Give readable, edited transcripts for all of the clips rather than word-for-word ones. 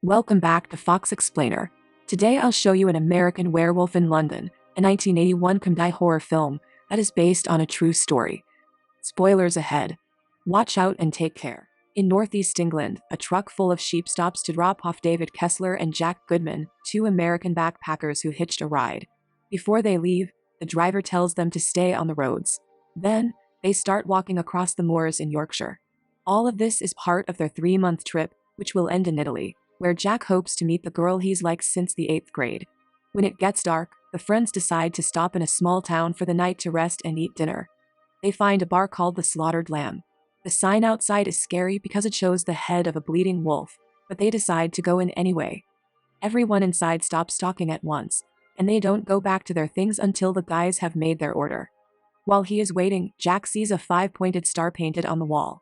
Welcome back to Fox Explainer. Today I'll show you an American Werewolf in London, a 1981 comedy horror film that is based on a true story. Spoilers ahead. Watch out and take care. In northeast England, a truck full of sheep stops to drop off David Kessler and Jack Goodman, two American backpackers who hitched a ride. Before they leave, the driver tells them to stay on the roads. Then, they start walking across the moors in Yorkshire. All of this is part of their 3-month trip, which will end in Italy, where Jack hopes to meet the girl he's liked since the 8th grade. When it gets dark, the friends decide to stop in a small town for the night to rest and eat dinner. They find a bar called the Slaughtered Lamb. The sign outside is scary because it shows the head of a bleeding wolf, but they decide to go in anyway. Everyone inside stops talking at once, and they don't go back to their things until the guys have made their order. While he is waiting, Jack sees a 5-pointed star painted on the wall.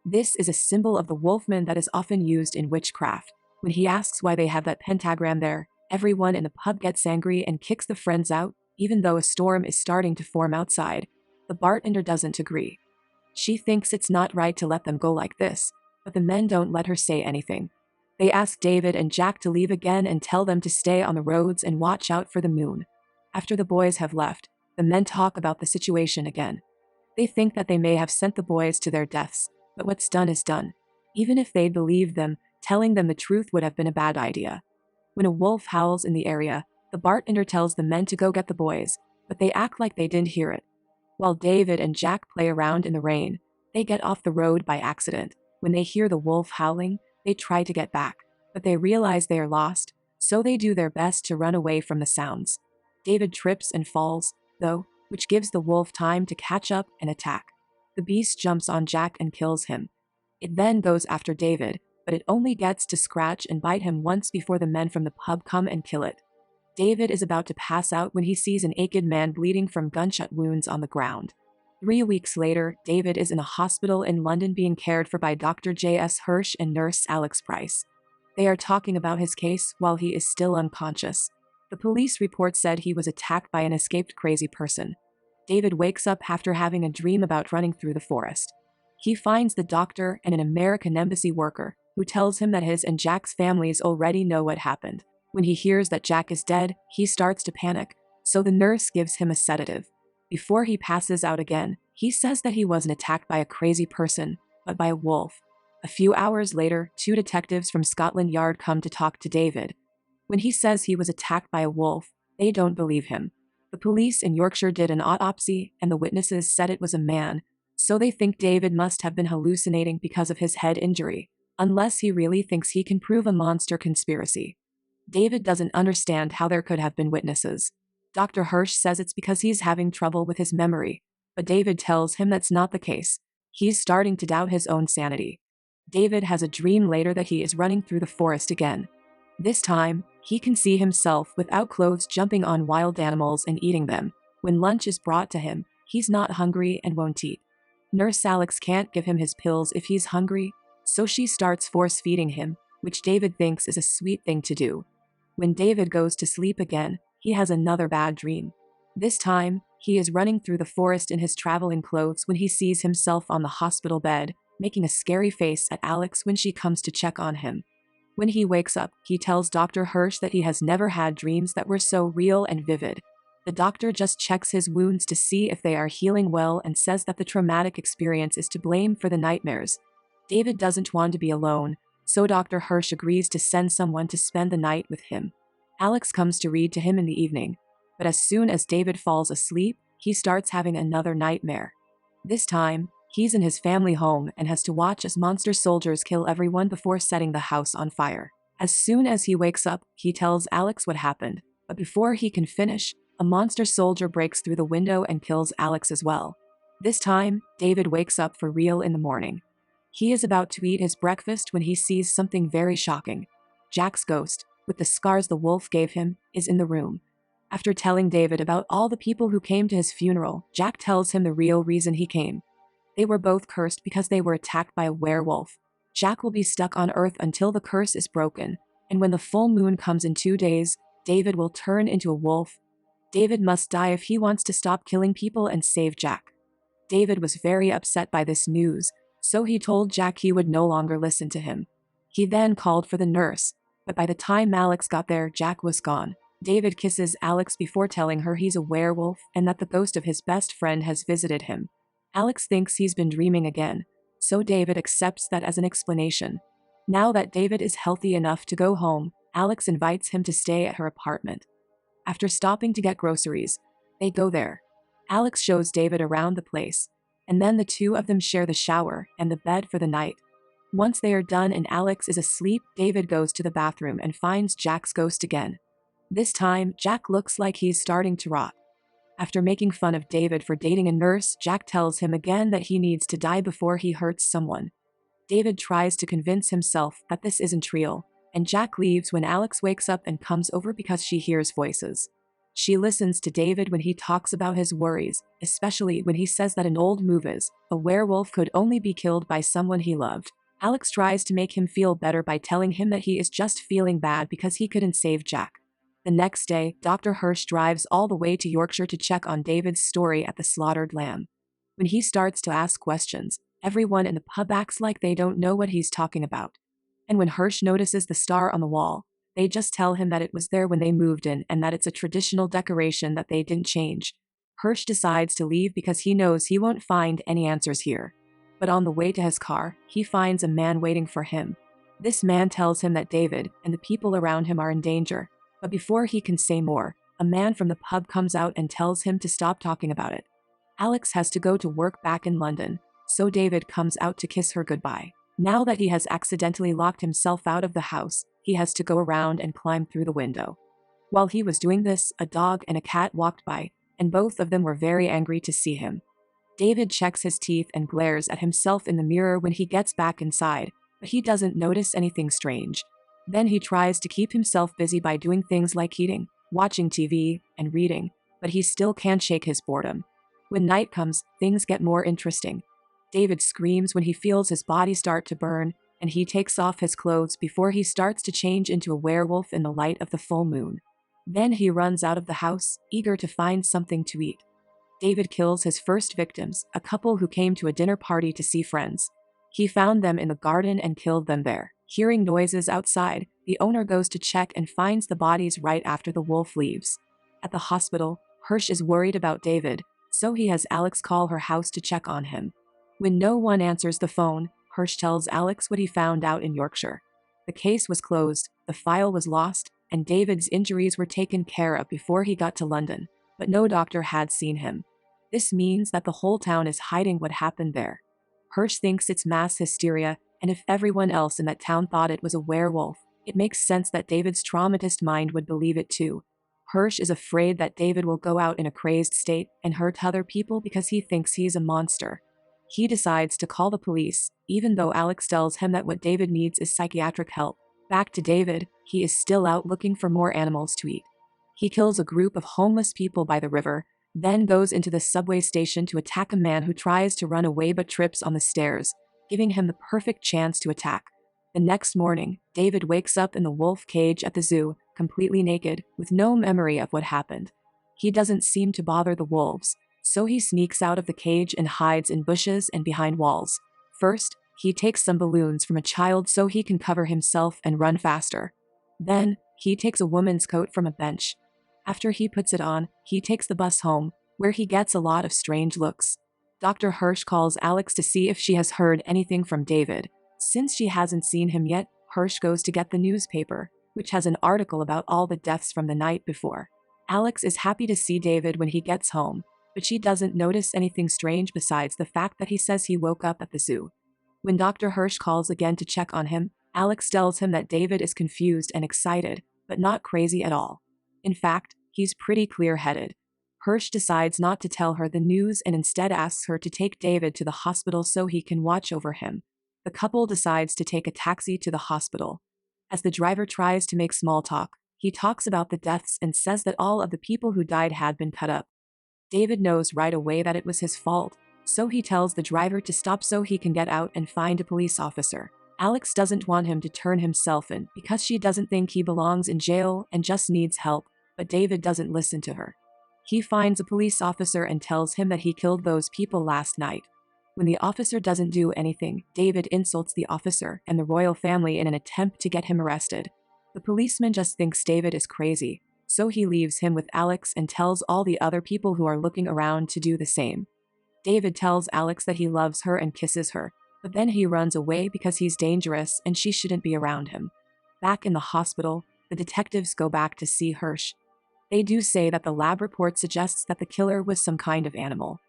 This is a symbol of the wolfman that is often used in witchcraft. When he asks why they have that pentagram there, everyone in the pub gets angry and kicks the friends out, even though a storm is starting to form outside. The bartender doesn't agree. She thinks it's not right to let them go like this, but the men don't let her say anything. They ask David and Jack to leave again and tell them to stay on the roads and watch out for the moon. After the boys have left, the men talk about the situation again. They think that they may have sent the boys to their deaths, but what's done is done. Even if they'd believed them, telling them the truth would have been a bad idea. When a wolf howls in the area, the bartender tells the men to go get the boys, but they act like they didn't hear it. While David and Jack play around in the rain, they get off the road by accident. When they hear the wolf howling, they try to get back, but they realize they are lost, so they do their best to run away from the sounds. David trips and falls, though, which gives the wolf time to catch up and attack. The beast jumps on Jack and kills him. It then goes after David, but it only gets to scratch and bite him once before the men from the pub come and kill it. David is about to pass out when he sees an naked man bleeding from gunshot wounds on the ground. 3 weeks later, David is in a hospital in London being cared for by Dr. J.S. Hirsch and nurse Alex Price. They are talking about his case while he is still unconscious. The police report said he was attacked by an escaped crazy person. David wakes up after having a dream about running through the forest. He finds the doctor and an American embassy worker, who tells him that his and Jack's families already know what happened. When he hears that Jack is dead, he starts to panic, so the nurse gives him a sedative. Before he passes out again, he says that he wasn't attacked by a crazy person, but by a wolf. A few hours later, 2 detectives from Scotland Yard come to talk to David. When he says he was attacked by a wolf, they don't believe him. The police in Yorkshire did an autopsy, and the witnesses said it was a man, so they think David must have been hallucinating because of his head injury, unless he really thinks he can prove a monster conspiracy. David doesn't understand how there could have been witnesses. Dr. Hirsch says it's because he's having trouble with his memory, but David tells him that's not the case. He's starting to doubt his own sanity. David has a dream later that he is running through the forest again. This time, he can see himself without clothes jumping on wild animals and eating them. When lunch is brought to him, he's not hungry and won't eat. Nurse Alex can't give him his pills if he's hungry, so she starts force-feeding him, which David thinks is a sweet thing to do. When David goes to sleep again, he has another bad dream. This time, he is running through the forest in his traveling clothes when he sees himself on the hospital bed, making a scary face at Alex when she comes to check on him. When he wakes up, he tells Dr. Hirsch that he has never had dreams that were so real and vivid. The doctor just checks his wounds to see if they are healing well and says that the traumatic experience is to blame for the nightmares. David doesn't want to be alone, so Dr. Hirsch agrees to send someone to spend the night with him. Alex comes to read to him in the evening, but as soon as David falls asleep, he starts having another nightmare. This time, he's in his family home and has to watch as monster soldiers kill everyone before setting the house on fire. As soon as he wakes up, he tells Alex what happened, but before he can finish, a monster soldier breaks through the window and kills Alex as well. This time, David wakes up for real in the morning. He is about to eat his breakfast when he sees something very shocking. Jack's ghost, with the scars the wolf gave him, is in the room. After telling David about all the people who came to his funeral, Jack tells him the real reason he came. They were both cursed because they were attacked by a werewolf. Jack will be stuck on Earth until the curse is broken, and when the full moon comes in 2 days, David will turn into a wolf. David must die if he wants to stop killing people and save Jack. David was very upset by this news, so he told Jack he would no longer listen to him. He then called for the nurse. But by the time Alex got there, Jack was gone. David kisses Alex before telling her he's a werewolf and that the ghost of his best friend has visited him. Alex thinks he's been dreaming again, so David accepts that as an explanation. Now that David is healthy enough to go home, Alex invites him to stay at her apartment. After stopping to get groceries, they go there. Alex shows David around the place, and then the two of them share the shower and the bed for the night. Once they are done and Alex is asleep, David goes to the bathroom and finds Jack's ghost again. This time, Jack looks like he's starting to rot. After making fun of David for dating a nurse, Jack tells him again that he needs to die before he hurts someone. David tries to convince himself that this isn't real, and Jack leaves when Alex wakes up and comes over because she hears voices. She listens to David when he talks about his worries, especially when he says that an old movies, a werewolf could only be killed by someone he loved. Alex tries to make him feel better by telling him that he is just feeling bad because he couldn't save Jack. The next day, Dr. Hirsch drives all the way to Yorkshire to check on David's story at the slaughtered lamb. When he starts to ask questions, everyone in the pub acts like they don't know what he's talking about. And when Hirsch notices the star on the wall, they just tell him that it was there when they moved in and that it's a traditional decoration that they didn't change. Hirsch decides to leave because he knows he won't find any answers here. But on the way to his car, he finds a man waiting for him. This man tells him that David and the people around him are in danger. But before he can say more, a man from the pub comes out and tells him to stop talking about it. Alex has to go to work back in London, so David comes out to kiss her goodbye. Now that he has accidentally locked himself out of the house, he has to go around and climb through the window. While he was doing this, a dog and a cat walked by, and both of them were very angry to see him. David checks his teeth and glares at himself in the mirror when he gets back inside, but he doesn't notice anything strange. Then he tries to keep himself busy by doing things like eating, watching TV, and reading, but he still can't shake his boredom. When night comes, things get more interesting. David screams when he feels his body start to burn, and he takes off his clothes before he starts to change into a werewolf in the light of the full moon. Then he runs out of the house, eager to find something to eat. David kills his first victims, a couple who came to a dinner party to see friends. He found them in the garden and killed them there. Hearing noises outside, the owner goes to check and finds the bodies right after the wolf leaves. At the hospital, Hirsch is worried about David, so he has Alex call her house to check on him. When no one answers the phone, Hirsch tells Alex what he found out in Yorkshire. The case was closed, the file was lost, and David's injuries were taken care of before he got to London, but no doctor had seen him. This means that the whole town is hiding what happened there. Hirsch thinks it's mass hysteria, and if everyone else in that town thought it was a werewolf, it makes sense that David's traumatized mind would believe it too. Hirsch is afraid that David will go out in a crazed state and hurt other people because he thinks he's a monster. He decides to call the police, even though Alex tells him that what David needs is psychiatric help. Back to David, he is still out looking for more animals to eat. He kills a group of homeless people by the river, then goes into the subway station to attack a man who tries to run away but trips on the stairs, giving him the perfect chance to attack. The next morning, David wakes up in the wolf cage at the zoo, completely naked, with no memory of what happened. He doesn't seem to bother the wolves, so he sneaks out of the cage and hides in bushes and behind walls. First, he takes some balloons from a child so he can cover himself and run faster. Then, he takes a woman's coat from a bench. After he puts it on, he takes the bus home, where he gets a lot of strange looks. Dr. Hirsch calls Alex to see if she has heard anything from David. Since she hasn't seen him yet, Hirsch goes to get the newspaper, which has an article about all the deaths from the night before. Alex is happy to see David when he gets home, but she doesn't notice anything strange besides the fact that he says he woke up at the zoo. When Dr. Hirsch calls again to check on him, Alex tells him that David is confused and excited, but not crazy at all. In fact, he's pretty clear-headed. Hirsch decides not to tell her the news and instead asks her to take David to the hospital so he can watch over him. The couple decides to take a taxi to the hospital. As the driver tries to make small talk, he talks about the deaths and says that all of the people who died had been cut up. David knows right away that it was his fault, so he tells the driver to stop so he can get out and find a police officer. Alex doesn't want him to turn himself in because she doesn't think he belongs in jail and just needs help, but David doesn't listen to her. He finds a police officer and tells him that he killed those people last night. When the officer doesn't do anything, David insults the officer and the royal family in an attempt to get him arrested. The policeman just thinks David is crazy, so he leaves him with Alex and tells all the other people who are looking around to do the same. David tells Alex that he loves her and kisses her, but then he runs away because he's dangerous and she shouldn't be around him. Back in the hospital, the detectives go back to see Hirsch. They do say that the lab report suggests that the killer was some kind of animal.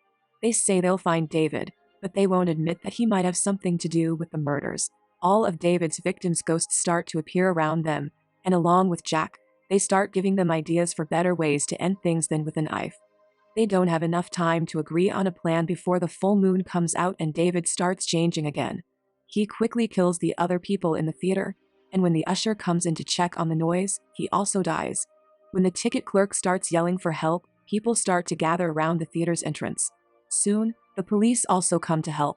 They say they'll find David, but they won't admit that he might have something to do with the murders. All of David's victims' ghosts start to appear around them, and along with Jack, they start giving them ideas for better ways to end things than with a knife. They don't have enough time to agree on a plan before the full moon comes out and David starts changing again. He quickly kills the other people in the theater, and when the usher comes in to check on the noise, he also dies. When the ticket clerk starts yelling for help, people start to gather around the theater's entrance. Soon, the police also come to help.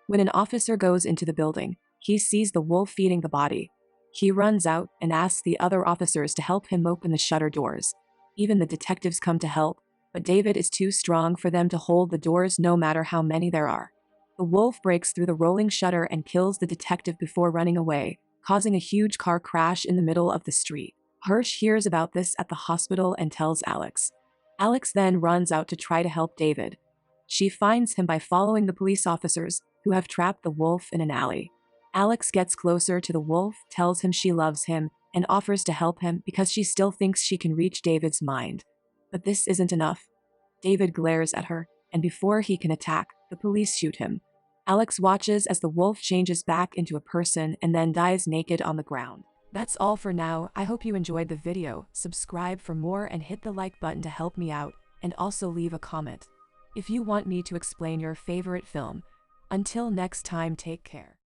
When an officer goes into the building, he sees the wolf feeding the body. He runs out and asks the other officers to help him open the shutter doors. Even the detectives come to help, but David is too strong for them to hold the doors no matter how many there are. The wolf breaks through the rolling shutter and kills the detective before running away, causing a huge car crash in the middle of the street. Hirsch hears about this at the hospital and tells Alex. Alex then runs out to try to help David. She finds him by following the police officers, who have trapped the wolf in an alley. Alex gets closer to the wolf, tells him she loves him, and offers to help him because she still thinks she can reach David's mind. But this isn't enough. David glares at her, and before he can attack, the police shoot him. Alex watches as the wolf changes back into a person and then dies naked on the ground. That's all for now. I hope you enjoyed the video. Subscribe for more and hit the like button to help me out, and also leave a comment if you want me to explain your favorite film. Until next time, take care.